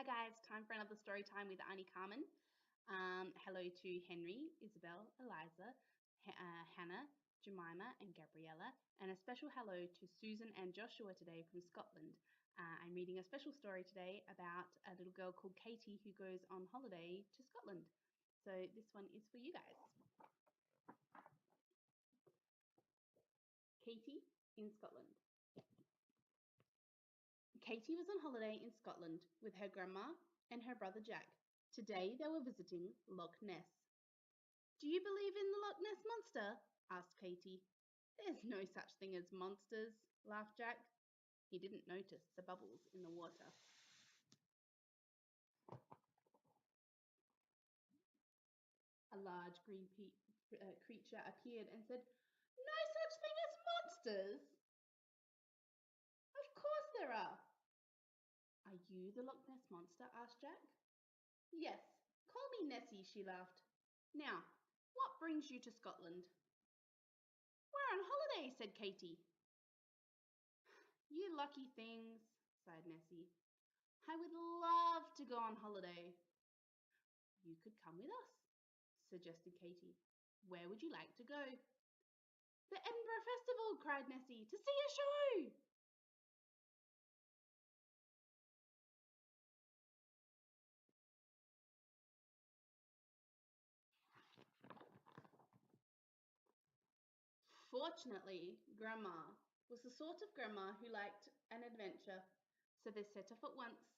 Hi guys, time for another story time with Aunty Carmen. Hello to Henry, Isabel, Eliza, Hannah, Jemima and Gabriella, and a special hello to Susan and Joshua today from Scotland. I'm reading a special story today about a little girl called Katie who goes on holiday to Scotland. So this one is for you guys. Katie in Scotland. Katie was on holiday in Scotland with her grandma and her brother Jack. Today they were visiting Loch Ness. Do you believe in the Loch Ness Monster? Asked Katie. There's no such thing as monsters, laughed Jack. He didn't notice the bubbles in the water. A large green creature appeared and said, No such thing as monsters! Of course there are. Are you the Loch Ness Monster? Asked Jack. Yes, call me Nessie, she laughed. Now, what brings you to Scotland? We're on holiday, said Katie. You lucky things, sighed Nessie. I would love to go on holiday. You could come with us, suggested Katie. Where would you like to go? The Edinburgh Festival, cried Nessie, to see a show. Fortunately, Grandma was the sort of grandma who liked an adventure, so they set off at once,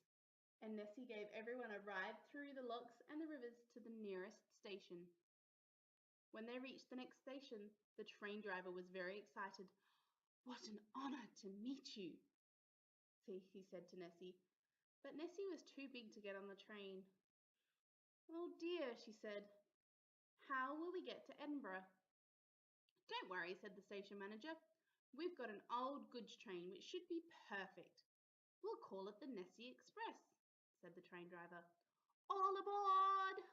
and Nessie gave everyone a ride through the lochs and the rivers to the nearest station. When they reached the next station, the train driver was very excited. What an honour to meet you, he said to Nessie. But Nessie was too big to get on the train. Oh dear, she said. How will we get to Edinburgh? Don't worry, said the station manager. We've got an old goods train which should be perfect. We'll call it the Nessie Express, said the train driver. All aboard!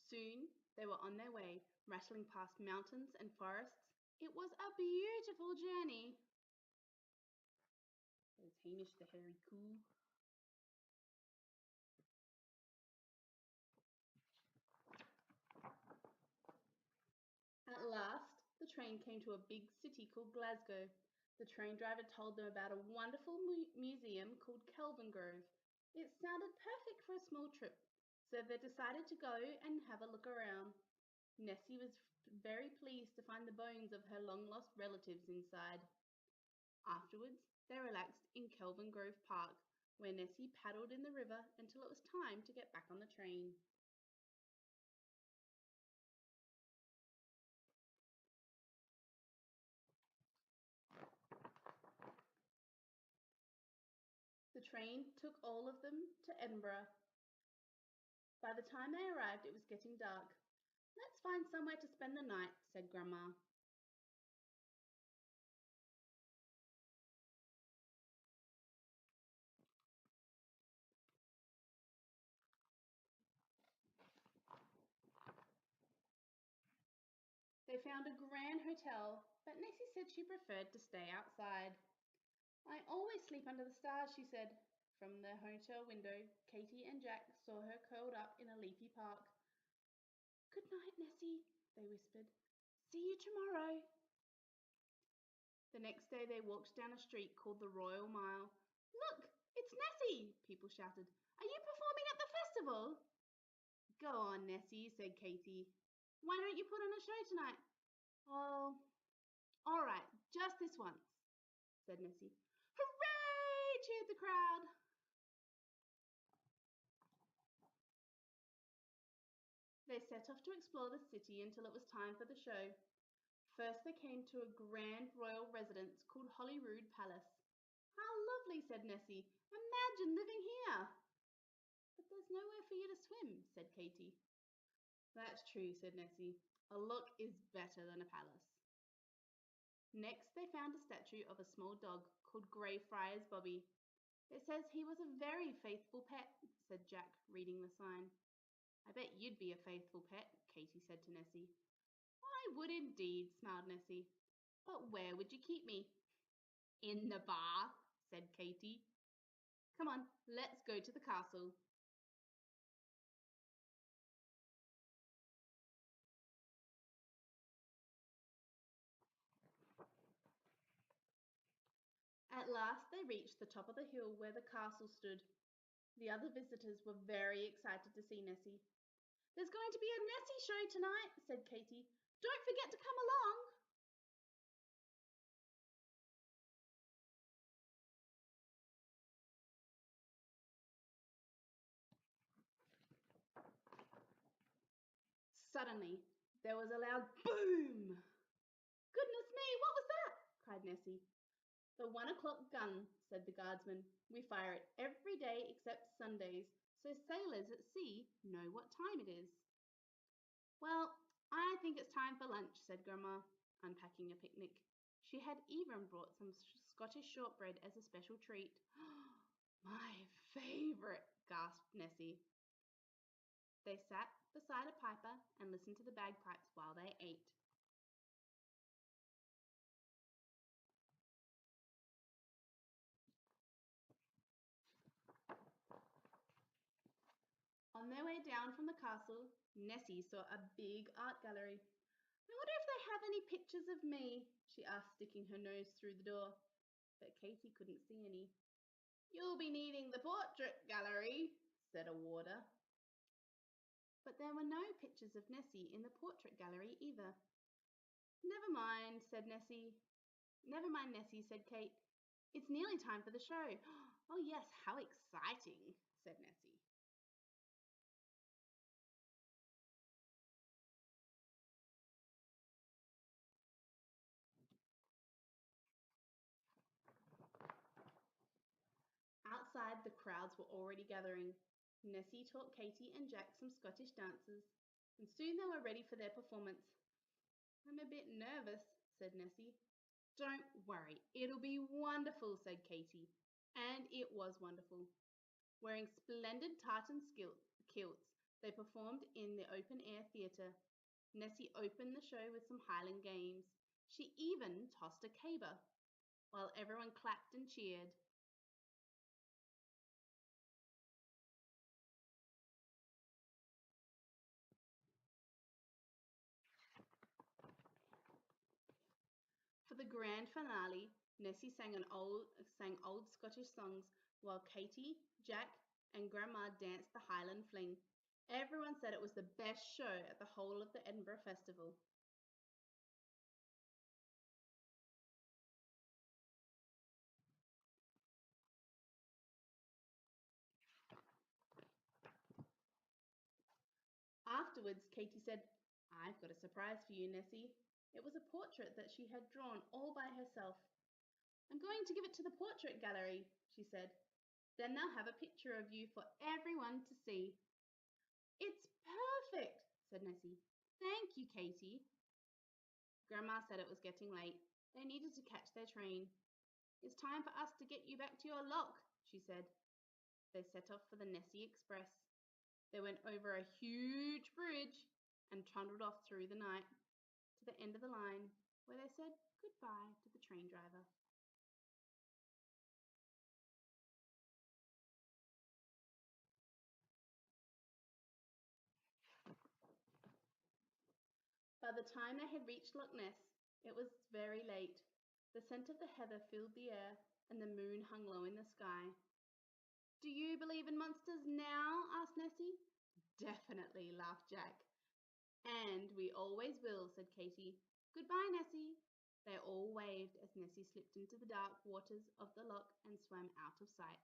Soon they were on their way, rattling past mountains and forests. It was a beautiful journey. There's Hamish the hairy coo. At last, the train came to a big city called Glasgow. The train driver told them about a wonderful museum called Kelvin Grove. It sounded perfect for a small trip, so they decided to go and have a look around. Nessie was very pleased to find the bones of her long-lost relatives inside. Afterwards, they relaxed in Kelvin Grove Park, where Nessie paddled in the river until it was time to get back on the train. The train took all of them to Edinburgh. By the time they arrived, it was getting dark. Let's find somewhere to spend the night, said Grandma. They found a grand hotel, but Nessie said she preferred to stay outside. I always sleep under the stars, she said. From the hotel window, Katie and Jack saw her curled up in a leafy park. Good night, Nessie, they whispered. See you tomorrow. The next day they walked down a street called the Royal Mile. Look, it's Nessie, people shouted. Are you performing at the festival? Go on, Nessie, said Katie. Why don't you put on a show tonight? Oh, all right, just this once, said Nessie. Hooray! Cheered the crowd. They set off to explore the city until it was time for the show. First they came to a grand royal residence called Holyrood Palace. How lovely, said Nessie. Imagine living here. But there's nowhere for you to swim, said Katie. That's true, said Nessie. A look is better than a palace. Next they found a statue of a small dog called Greyfriars Bobby. It says he was a very faithful pet, said Jack, reading the sign. I bet you'd be a faithful pet, Katy said to Nessie. I would indeed, smiled Nessie. But where would you keep me? In the bar, said Katy. Come on, let's go to the castle. At last they reached the top of the hill where the castle stood. The other visitors were very excited to see Nessie. There's going to be a Nessie show tonight, said Katy. Don't forget to come along. Suddenly, there was a loud boom. Goodness me, what was that? Cried Nessie. The 1 o'clock gun, said the guardsman. We fire it every day except Sundays, so sailors at sea know what time it is. Well, I think it's time for lunch, said Grandma, unpacking a picnic. She had even brought some Scottish shortbread as a special treat. My favourite, gasped Nessie. They sat beside a piper and listened to the bagpipes while they ate. On their way down from the castle, Nessie saw a big art gallery. I wonder if they have any pictures of me, she asked, sticking her nose through the door. But Katy couldn't see any. You'll be needing the portrait gallery, said a warder. But there were no pictures of Nessie in the portrait gallery either. Never mind, said Nessie. Never mind, Nessie, said Kate. It's nearly time for the show. Oh, yes, how exciting, said Nessie. Outside, the crowds were already gathering. Nessie taught Katy and Jack some Scottish dances, and soon they were ready for their performance. I'm a bit nervous, said Nessie. Don't worry, it'll be wonderful, said Katy. And it was wonderful. Wearing splendid tartan kilts, they performed in the open-air theatre. Nessie opened the show with some Highland games. She even tossed a caber, while everyone clapped and cheered. For the grand finale, Nessie sang old Scottish songs while Katy, Jack, and Grandma danced the Highland Fling. Everyone said it was the best show at the whole of the Edinburgh Festival. Afterwards, Katy said, I've got a surprise for you, Nessie. It was a portrait that she had drawn all by herself. I'm going to give it to the portrait gallery, she said. Then they'll have a picture of you for everyone to see. It's perfect, said Nessie. Thank you, Katy. Grandma said it was getting late. They needed to catch their train. It's time for us to get you back to your lock, she said. They set off for the Nessie Express. They went over a huge bridge and trundled off through the night to the end of the line, where they said goodbye to the train driver. By the time they had reached Loch Ness, it was very late. The scent of the heather filled the air, and the moon hung low in the sky. Do you believe in monsters now? Asked Nessie. Definitely, laughed Jack. And we always will, said Katy. Goodbye, Nessie. They all waved as Nessie slipped into the dark waters of the loch and swam out of sight.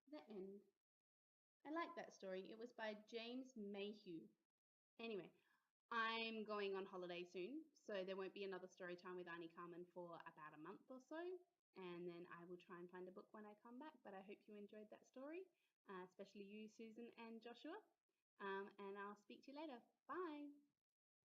The end. I like that story. It was by James Mayhew. Anyway, I'm going on holiday soon, so there won't be another story time with Aunty Carmen for about a month or so. And then I will try and find a book when I come back. But I hope you enjoyed that story, especially you, Susan and Joshua. And I'll speak to you later. Bye.